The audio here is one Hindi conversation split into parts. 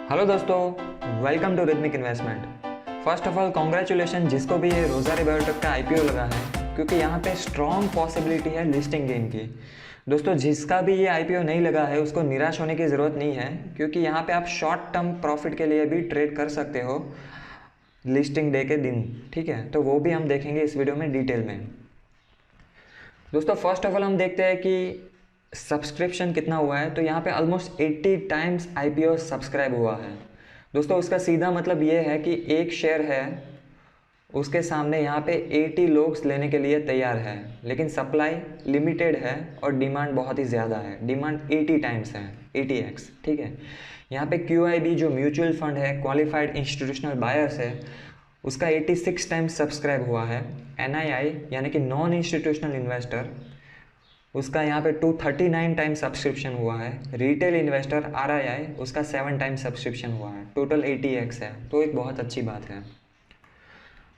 हेलो दोस्तों, welcome to rhythmic investment. First of all congratulation जिसको भी ये रोज़ारी बायोटेक का आईपीओ लगा है, क्योंकि यहाँ पे स्ट्रॉन्ग पॉसिबिलिटी है लिस्टिंग गेन की। दोस्तों जिसका भी ये आईपीओ नहीं लगा है उसको निराश होने की ज़रूरत नहीं है, क्योंकि यहाँ पे आप शॉर्ट टर्म प्रॉफिट के लिए भी ट्रेड कर सकते हो लिस्टिंग डे के दिन। ठीक है, तो वो भी हम देखेंगे इस वीडियो में डिटेल में। दोस्तों फर्स्ट ऑफ ऑल हम देखते हैं कि सब्सक्रिप्शन कितना हुआ है। तो यहाँ पे ऑलमोस्ट 80 टाइम्स आईपीओ सब्सक्राइब हुआ है। दोस्तों उसका सीधा मतलब ये है कि एक शेयर है उसके सामने यहाँ पे 80 लोग लेने के लिए तैयार है, लेकिन सप्लाई लिमिटेड है और डिमांड बहुत ही ज़्यादा है। डिमांड 80 टाइम्स है, 80x। ठीक है, यहाँ पे QIB जो म्यूचुअल फंड है, क्वालिफाइड इंस्टीट्यूशनल बायर्स है, उसका 86 टाइम्स सब्सक्राइब हुआ है। NII यानी कि नॉन इंस्टीट्यूशनल इन्वेस्टर, उसका यहाँ पे 239 टाइम सब्सक्रिप्शन हुआ है। रिटेल इन्वेस्टर RII उसका 7 टाइम सब्सक्रिप्शन हुआ है। टोटल 80x है, तो एक बहुत अच्छी बात है।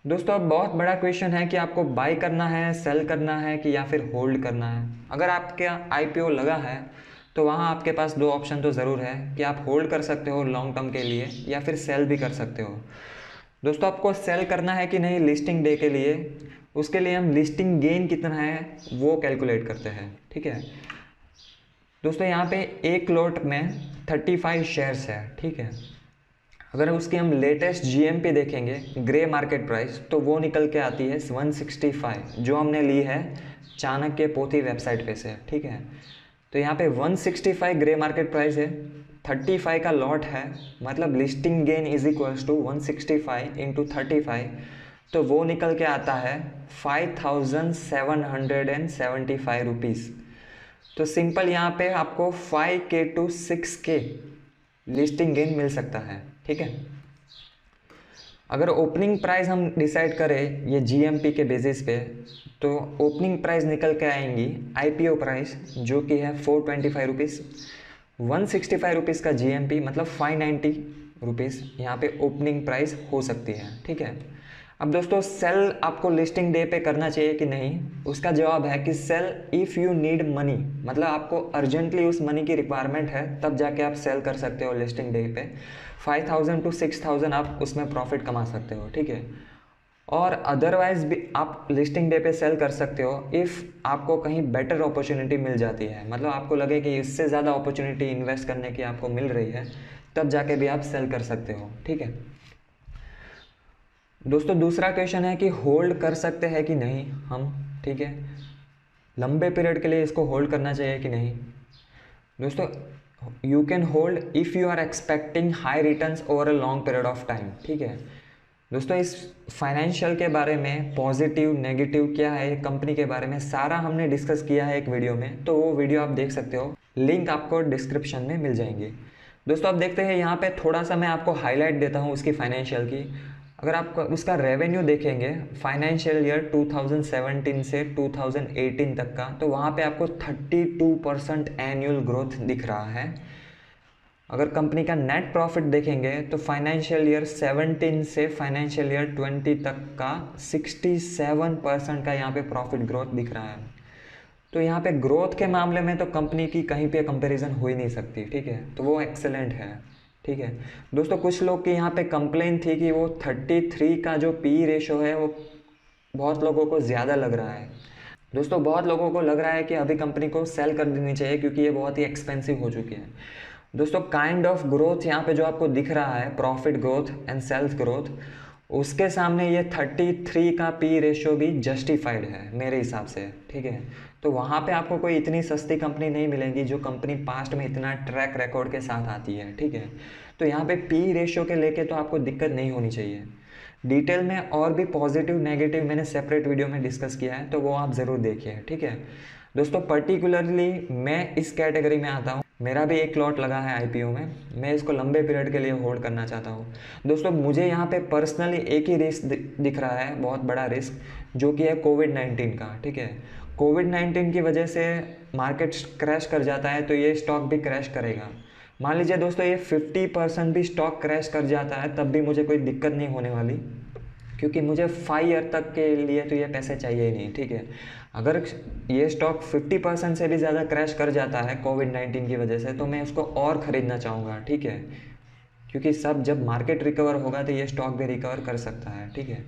दोस्तों अब बहुत बड़ा क्वेश्चन है कि आपको बाय करना है, सेल करना है कि या फिर होल्ड करना है। अगर आपका IPO लगा है तो वहाँ आपके पास दो ऑप्शन तो ज़रूर है कि आप होल्ड कर सकते हो लॉन्ग टर्म के लिए या फिर सेल भी कर सकते हो। दोस्तों आपको सेल करना है कि नहीं लिस्टिंग डे के लिए, उसके लिए हम लिस्टिंग गेन कितना है वो कैलकुलेट करते हैं। ठीक है दोस्तों, यहाँ पे एक लॉट में 35 शेयर्स है। ठीक है, अगर उसकी हम लेटेस्ट GMP देखेंगे, ग्रे मार्केट प्राइस, तो वो निकल के आती है 165, जो हमने ली है चाणक्य पोथी वेबसाइट पे से। ठीक है, तो यहाँ पे 165 ग्रे मार्केट प्राइस है, 35 का लॉट है, मतलब listing gain is equals to 165 into 35, तो वो निकल के आता है 5775 रुपीज़। तो सिंपल यहाँ पे आपको 5K to 6K listing gain मिल सकता है। ठीक है, अगर ओपनिंग प्राइस हम डिसाइड करें ये GMP के बेसिस पे, तो ओपनिंग प्राइस निकल के आएंगी IPO प्राइस जो कि है 425 रुपीज़, 165 रुपीज़ का GMP मतलब 590 रुपीज़ यहाँ पे ओपनिंग प्राइस हो सकती है। ठीक है, अब दोस्तों सेल आपको लिस्टिंग डे पे करना चाहिए कि नहीं, उसका जवाब है कि sell if you need money, मतलब आपको अर्जेंटली उस मनी की रिक्वायरमेंट है तब जाके आप सेल कर सकते हो लिस्टिंग डे पे। 5000 to 6000 आप उसमें प्रॉफिट कमा सकते हो। ठीक है, और अदरवाइज भी आप लिस्टिंग डे पे सेल कर सकते हो इफ़ आपको कहीं बेटर अपॉर्चुनिटी मिल जाती है, मतलब आपको लगे कि इससे ज़्यादा अपॉर्चुनिटी इन्वेस्ट करने की आपको मिल रही है, तब जाके भी आप सेल कर सकते हो। ठीक है दोस्तों, दूसरा क्वेश्चन है कि होल्ड कर सकते हैं कि नहीं हम। ठीक है, लंबे पीरियड के लिए इसको होल्ड करना चाहिए कि नहीं। दोस्तों you can hold if you are expecting high returns over a long period of time. ठीक है दोस्तों, इस फाइनेंशियल के बारे में पॉजिटिव नेगेटिव क्या है कंपनी के बारे में सारा हमने डिस्कस किया है एक वीडियो में, तो वो वीडियो आप देख सकते हो, लिंक आपको डिस्क्रिप्शन में मिल जाएंगे। दोस्तों आप देखते हैं यहाँ पे थोड़ा सा मैं आपको हाईलाइट देता हूँ उसकी फाइनेंशियल की। अगर आप उसका रेवेन्यू देखेंगे फाइनेंशियल ईयर 2017 से 2018 तक का, तो वहाँ पे आपको 32% एनुअल ग्रोथ दिख रहा है। अगर कंपनी का नेट प्रॉफिट देखेंगे तो फाइनेंशियल ईयर 17 से फाइनेंशियल ईयर 20 तक का 67% का यहाँ पे प्रॉफिट ग्रोथ दिख रहा है। तो यहाँ पे ग्रोथ के मामले में तो कंपनी की कहीं पे कंपैरिजन हो ही नहीं सकती। ठीक है, तो वो एक्सेलेंट है। ठीक है दोस्तों, कुछ लोग की यहाँ पे कंप्लेन थी कि वो 33 का जो PE रेशो है वो बहुत लोगों को ज़्यादा लग रहा है। दोस्तों बहुत लोगों को लग रहा है कि अभी कंपनी को सेल कर देनी चाहिए क्योंकि ये बहुत ही एक्सपेंसिव हो चुकी है। दोस्तों काइंड ऑफ ग्रोथ यहाँ पे जो आपको दिख रहा है, profit growth and sales growth, उसके सामने ये 33 का PE रेशियो भी जस्टिफाइड है मेरे हिसाब से। ठीक है, तो वहाँ पे आपको कोई इतनी सस्ती कंपनी नहीं मिलेगी जो कंपनी पास्ट में इतना ट्रैक रिकॉर्ड के साथ आती है। ठीक है, तो यहाँ पे PE रेशियो के लेके तो आपको दिक्कत नहीं होनी चाहिए। डिटेल में और भी पॉजिटिव नेगेटिव मैंने सेपरेट वीडियो में डिस्कस किया है, तो वो आप ज़रूर देखिए। ठीक है दोस्तों, पर्टिकुलरली मैं इस कैटेगरी में आता हूँ, मेरा भी एक लॉट लगा है IPO में, मैं इसको लंबे पीरियड के लिए होल्ड करना चाहता हूँ। दोस्तों मुझे यहाँ पे पर्सनली एक ही रिस्क दिख रहा है, बहुत बड़ा रिस्क, जो कि है कोविड-19 का। ठीक है, कोविड-19 की वजह से मार्केट क्रैश कर जाता है तो ये स्टॉक भी क्रैश करेगा। मान लीजिए दोस्तों ये 50% भी स्टॉक क्रैश कर जाता है तब भी मुझे कोई दिक्कत नहीं होने वाली, क्योंकि मुझे 5 ईयर तक के लिए तो ये पैसे चाहिए ही नहीं। ठीक है, अगर ये स्टॉक 50% से भी ज़्यादा क्रैश कर जाता है कोविड-19 की वजह से, तो मैं उसको और ख़रीदना चाहूँगा। ठीक है, क्योंकि सब जब मार्केट रिकवर होगा तो ये स्टॉक भी रिकवर कर सकता है, ठीक है।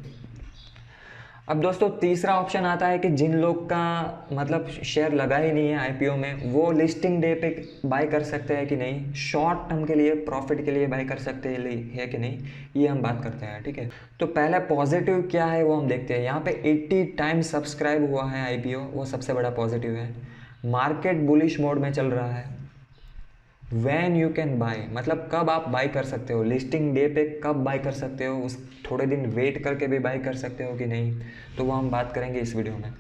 अब दोस्तों तीसरा ऑप्शन आता है कि जिन लोग का मतलब शेयर लगा ही नहीं है आईपीओ में, वो लिस्टिंग डे पे बाय कर सकते हैं कि नहीं, शॉर्ट टर्म के लिए प्रॉफिट के लिए बाय कर सकते हैं कि नहीं, ये हम बात करते हैं, ठीक है। तो पहला पॉजिटिव क्या है वो हम देखते हैं। यहाँ पे 80 टाइम्स सब्सक्राइब हुआ है आईपीओ, वो सबसे बड़ा पॉजिटिव है। मार्केट बुलिश मोड में चल रहा है। वैन यू कैन बाय, मतलब कब आप बाय कर सकते हो, लिस्टिंग डे पे कब बाय कर सकते हो, उस थोड़े दिन वेट करके भी बाय कर सकते हो कि नहीं, तो वो हम बात करेंगे इस वीडियो में।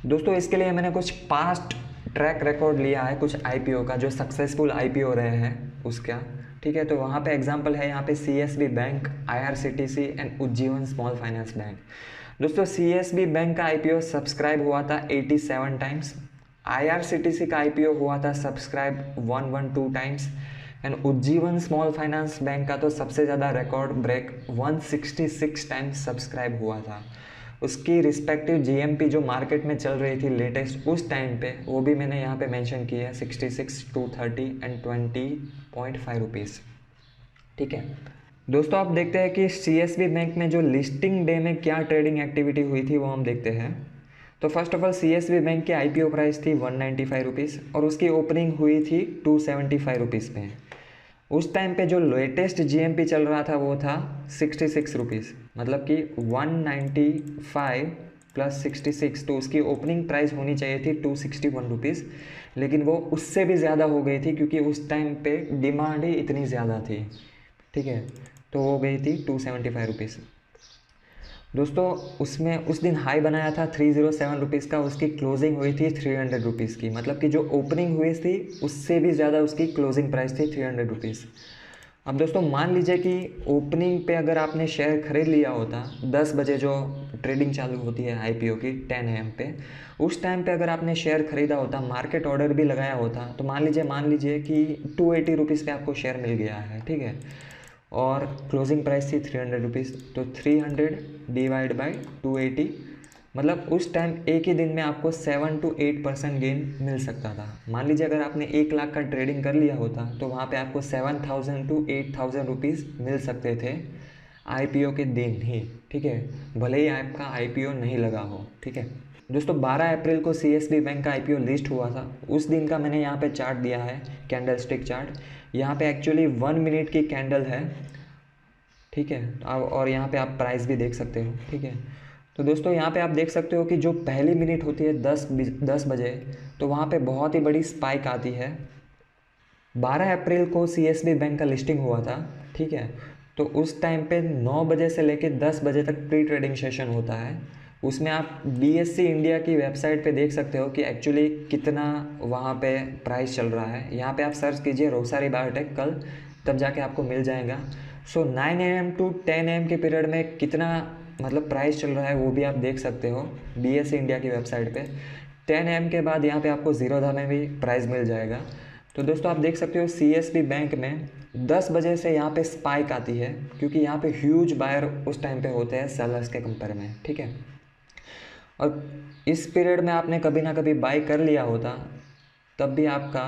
दोस्तों इसके लिए मैंने कुछ पास्ट ट्रैक रिकॉर्ड लिया है कुछ आईपीओ का, जो सक्सेसफुल आईपीओ रहे हैं उसका, ठीक है। तो वहाँ पे एग्जांपल है यहाँ पे CSB bank, IRCTC and Ujjivan small finance bank. दोस्तों सीएसबी बैंक का आईपीओ सब्सक्राइब हुआ था 87 टाइम्स, आईआरसीटीसी का आईपीओ हुआ था subscribe 112 times and Ujjivan small finance bank का तो सबसे ज़्यादा रिकॉर्ड ब्रेक 166 टाइम्स सब्सक्राइब हुआ था। उसकी रिस्पेक्टिव जीएमपी जो मार्केट में चल रही थी लेटेस्ट उस टाइम पे, वो भी मैंने यहाँ पे मेंशन की है 66, 230 एंड 20.5 रुपीज़, ठीक है। दोस्तों आप देखते हैं कि सीएसबी बैंक में जो लिस्टिंग डे में क्या ट्रेडिंग एक्टिविटी हुई थी वो हम देखते हैं। तो first of all CSB bank की आईपीओ प्राइस थी 195 रुपीज़ और उसकी ओपनिंग हुई थी 275 रुपीज़ पे। उस टाइम पे जो लेटेस्ट जीएमपी चल रहा था वो था 66 रुपीज़, मतलब कि 195 प्लस 66, तो उसकी ओपनिंग प्राइस होनी चाहिए थी 261 रुपीज़, लेकिन वो उससे भी ज़्यादा हो गई थी क्योंकि उस टाइम पे डिमांड ही इतनी ज़्यादा थी, ठीक है। तो हो गई थी 275 रुपीज़। दोस्तों उसमें उस दिन हाई बनाया था 307 रुपीज़ का, उसकी क्लोजिंग हुई थी 300 रुपीज़ की, मतलब कि जो ओपनिंग हुई थी उससे भी ज़्यादा उसकी क्लोजिंग प्राइस थी 300 रुपीज़। अब दोस्तों मान लीजिए कि ओपनिंग पे अगर आपने शेयर खरीद लिया होता 10 बजे, जो ट्रेडिंग चालू होती है आईपीओ की 10 AM पे, उस टाइम पे अगर आपने शेयर खरीदा होता, मार्केट ऑर्डर भी लगाया होता, तो मान लीजिए कि 280 रुपीज़ पे आपको शेयर मिल गया है, ठीक है, और क्लोजिंग प्राइस थी 300 रुपीज़, तो 300 डिवाइड बाई 280, मतलब उस टाइम एक ही दिन में आपको 7 to 8% गेन मिल सकता था। मान लीजिए अगर आपने 1 लाख का ट्रेडिंग कर लिया होता तो वहाँ पे आपको 7,000 to 8,000 रुपीज़ मिल सकते थे आईपीओ के दिन ही, ठीक है, भले ही आपका आईपीओ नहीं लगा हो, ठीक है। दोस्तों 12 अप्रैल को सीएसबी बैंक का आईपीओ लिस्ट हुआ था, उस दिन का मैंने यहाँ पे चार्ट दिया है, कैंडल स्टिक चार्ट। यहाँ पे एक्चुअली 1 मिनट की कैंडल है, ठीक है, और यहाँ पे आप प्राइस भी देख सकते हो, ठीक है। तो दोस्तों यहाँ पे आप देख सकते हो कि जो पहली मिनट होती है 10 बजे, तो वहाँ पे बहुत ही बड़ी स्पाइक आती है। 12 अप्रैल को सीएसबी बैंक का लिस्टिंग हुआ था, ठीक है, तो उस टाइम पे 9 बजे से लेकर 10 बजे तक प्री ट्रेडिंग सेशन होता है। उसमें आप बीएससी इंडिया की वेबसाइट पे देख सकते हो कि एक्चुअली कितना वहाँ पे प्राइस चल रहा है। यहाँ पे आप सर्च कीजिए रोसारी बायोटेक कल, तब जाके आपको मिल जाएगा। सो 9 AM to 10 AM के पीरियड में कितना मतलब प्राइस चल रहा है वो भी आप देख सकते हो बीएससी इंडिया की वेबसाइट पे। 10 AM के बाद यहाँ पे आपको ज़ीरोधा में भी प्राइस मिल जाएगा। तो दोस्तों आप देख सकते हो सीएसबी बैंक में 10 बजे से यहाँ पे स्पाइक आती है, क्योंकि यहाँ पे ह्यूज बायर उस टाइम पे होते हैं सेलर्स के कंपेयर में, ठीक है। और इस पीरियड में आपने कभी ना कभी बाई कर लिया होता, तब भी आपका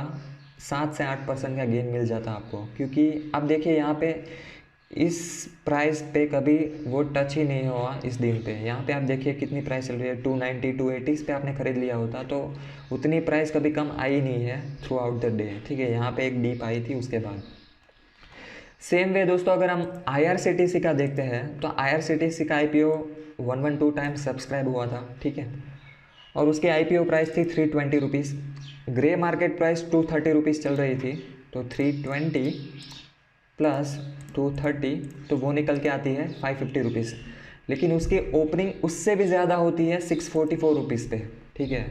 7 से 8% का गेन मिल जाता आपको, क्योंकि आप देखिए यहाँ पे इस प्राइस पे कभी वो टच ही नहीं हुआ इस दिन पे। यहाँ पे आप देखिए कितनी प्राइस चल रही है, 290 280 इस पे आपने ख़रीद लिया होता तो उतनी प्राइस कभी कम आई नहीं है थ्रू आउट द डे, ठीक है। यहाँ पे एक डीप आई थी उसके बाद। सेम वे दोस्तों अगर हम आईआरसीटीसी का देखते हैं, तो आईआरसीटीसी का आईपीओ 112 टाइम्स सब्सक्राइब हुआ था, ठीक है, और उसकी आईपीओ प्राइस थी 320 rupees. Grey market price 230 rupees चल रही थी, तो 320 प्लस 230 तो वो निकल के आती है 550 रुपीज़। लेकिन उसकी ओपनिंग उससे भी ज़्यादा होती है 644 रुपीज़ पे, ठीक है।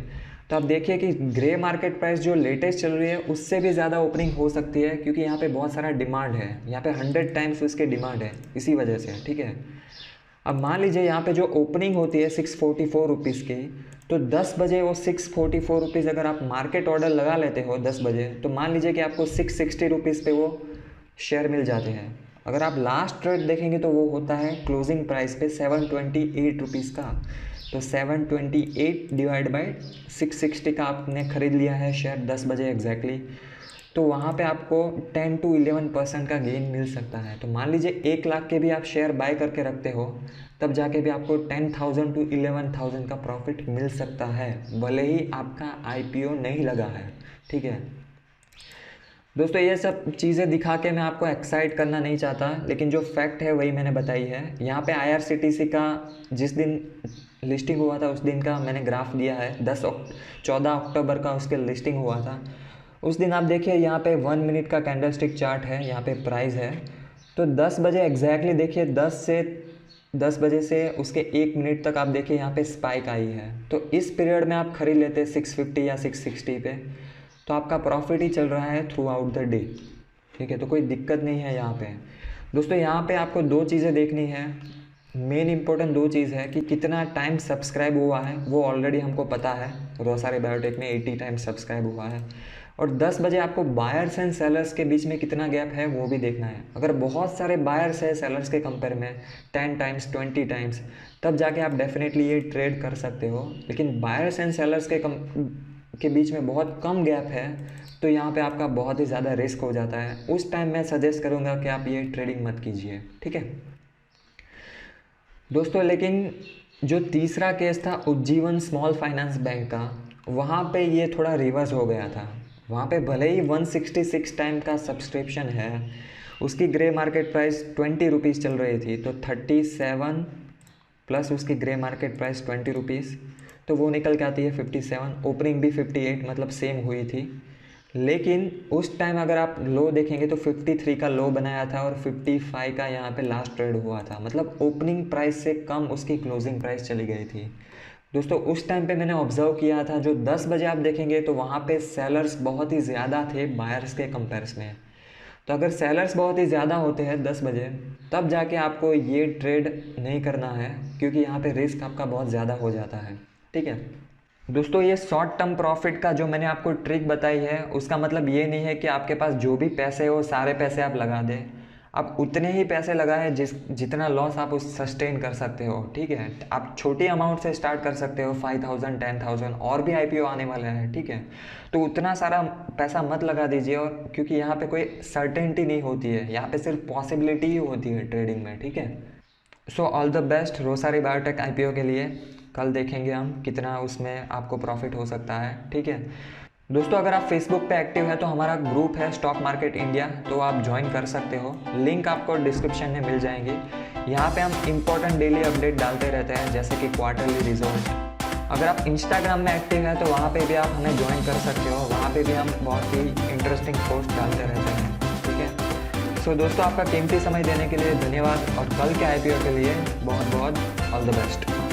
तो आप देखिए कि ग्रे मार्केट प्राइस जो लेटेस्ट चल रही है उससे भी ज़्यादा ओपनिंग हो सकती है, क्योंकि यहाँ पे बहुत सारा डिमांड है, यहाँ पे 100 टाइम्स उसके डिमांड है इसी वजह से, ठीक है। अब मान लीजिए यहाँ पे जो ओपनिंग होती है 644 रुपीज़ की, तो 10 बजे वो 644 रुपीज़ अगर आप मार्केट ऑर्डर लगा लेते हो 10 बजे, तो मान लीजिए कि आपको 660 रुपीज़ पे वो शेयर मिल जाते हैं। अगर आप लास्ट ट्रेड देखेंगे तो वो होता है क्लोजिंग प्राइस पे 728 रुपीज़ का, तो 728 डिवाइड बाई 660 का आपने ख़रीद लिया है शेयर 10 बजे एग्जैक्टली, तो वहाँ पे आपको 10 to 11% का गेन मिल सकता है। तो मान लीजिए 1 लाख के भी आप शेयर बाय करके रखते हो, तब जाके भी आपको 10,000 to 11,000 का प्रॉफिट मिल सकता है, भले ही आपका IPO नहीं लगा है, ठीक है दोस्तों। ये सब चीज़ें दिखा के मैं आपको एक्साइट करना नहीं चाहता, लेकिन जो फैक्ट है वही मैंने बताई है। यहाँ पे IRCTC का जिस दिन लिस्टिंग हुआ था उस दिन का मैंने ग्राफ दिया है, 14 अक्टूबर का उसके लिस्टिंग हुआ था। उस दिन आप देखिए यहाँ पे 1 मिनट का कैंडलस्टिक चार्ट है, यहाँ पे प्राइस है। तो 10 बजे एग्जैक्टली देखिए 10 बजे से उसके 1 मिनट तक आप देखिए यहाँ पे स्पाइक आई है। तो इस पीरियड में आप खरीद लेते 650 या 660 पे, तो आपका प्रॉफिट ही चल रहा है थ्रू आउट द डे, ठीक है। तो कोई दिक्कत नहीं है यहाँ पे दोस्तों। यहाँ पे आपको 2 चीज़ें देखनी है, मेन इंपॉर्टेंट 2 चीज़ है कि कितना टाइम सब्सक्राइब हुआ है, वो ऑलरेडी हमको पता है, रोसारी बायोटेक में 80 टाइम सब्सक्राइब हुआ है। और 10 बजे आपको बायर्स एंड सेलर्स के बीच में कितना गैप है वो भी देखना है। अगर बहुत सारे बायर्स है सेलर्स के कंपेयर में 10 टाइम्स 20 टाइम्स, तब जाके आप डेफिनेटली ये ट्रेड कर सकते हो। लेकिन बायर्स एंड सेलर्स के बीच में बहुत कम गैप है, तो यहाँ पे आपका बहुत ही ज़्यादा रिस्क हो जाता है। उस टाइम मैं सजेस्ट करूँगा कि आप ये ट्रेडिंग मत कीजिए, ठीक है दोस्तों। लेकिन जो तीसरा केस था उज्जीवन स्मॉल फाइनेंस बैंक का, वहाँ पे ये थोड़ा रिवर्स हो गया था। वहाँ पे भले ही 166 टाइम का सब्सक्रिप्शन है, उसकी ग्रे मार्केट प्राइस 20 रुपीज़ चल रही थी, तो 37 प्लस उसकी ग्रे मार्केट प्राइस 20 रुपीज़, तो वो निकल के आती है 57। ओपनिंग भी 58 मतलब सेम हुई थी। लेकिन उस टाइम अगर आप लो देखेंगे तो 53 का लो बनाया था और 55 का यहाँ पे लास्ट ट्रेड हुआ था, मतलब ओपनिंग प्राइस से कम उसकी क्लोजिंग प्राइस चली गई थी दोस्तों। उस टाइम पे मैंने ऑब्जर्व किया था, जो 10 बजे आप देखेंगे तो वहाँ पे सेलर्स बहुत ही ज़्यादा थे बायर्स के कंपेरिजन में। तो अगर सेलर्स बहुत ही ज़्यादा होते हैं 10 बजे, तब जाके आपको ये ट्रेड नहीं करना है, क्योंकि यहाँ पे रिस्क आपका बहुत ज़्यादा हो जाता है, ठीक है दोस्तों। ये शॉर्ट टर्म प्रॉफिट का जो मैंने आपको ट्रिक बताई है, उसका मतलब ये नहीं है कि आपके पास जो भी पैसे हो सारे पैसे आप लगा दें। आप उतने ही पैसे लगाएं जितना लॉस आप उस सस्टेन कर सकते हो, ठीक है। आप छोटी अमाउंट से स्टार्ट कर सकते हो, 5,000 10,000, और भी IPO आने वाला है, ठीक है। तो उतना सारा पैसा मत लगा दीजिए, और क्योंकि यहाँ पे कोई सर्टेनिटी नहीं होती है, यहाँ पे सिर्फ पॉसिबिलिटी ही होती है ट्रेडिंग में, ठीक है। So all the best Rossari biotech IPO के लिए। कल देखेंगे हम कितना उसमें आपको प्रॉफिट हो सकता है, ठीक है दोस्तों। अगर आप फेसबुक पे एक्टिव है तो हमारा ग्रुप है स्टॉक मार्केट इंडिया, तो आप ज्वाइन कर सकते हो, लिंक आपको डिस्क्रिप्शन में मिल जाएंगे। यहाँ पे हम इंपॉर्टेंट डेली अपडेट डालते रहते हैं, जैसे कि क्वार्टरली रिजल्ट। अगर आप इंस्टाग्राम में एक्टिव है तो वहाँ पे भी आप हमें ज्वाइन कर सकते हो, वहाँ पे भी हम बहुत ही इंटरेस्टिंग पोस्ट डालते रहते हैं, ठीक है। सो दोस्तों, आपका कीमती समय देने के लिए धन्यवाद, और कल के IPO के लिए बहुत बहुत ऑल द बेस्ट।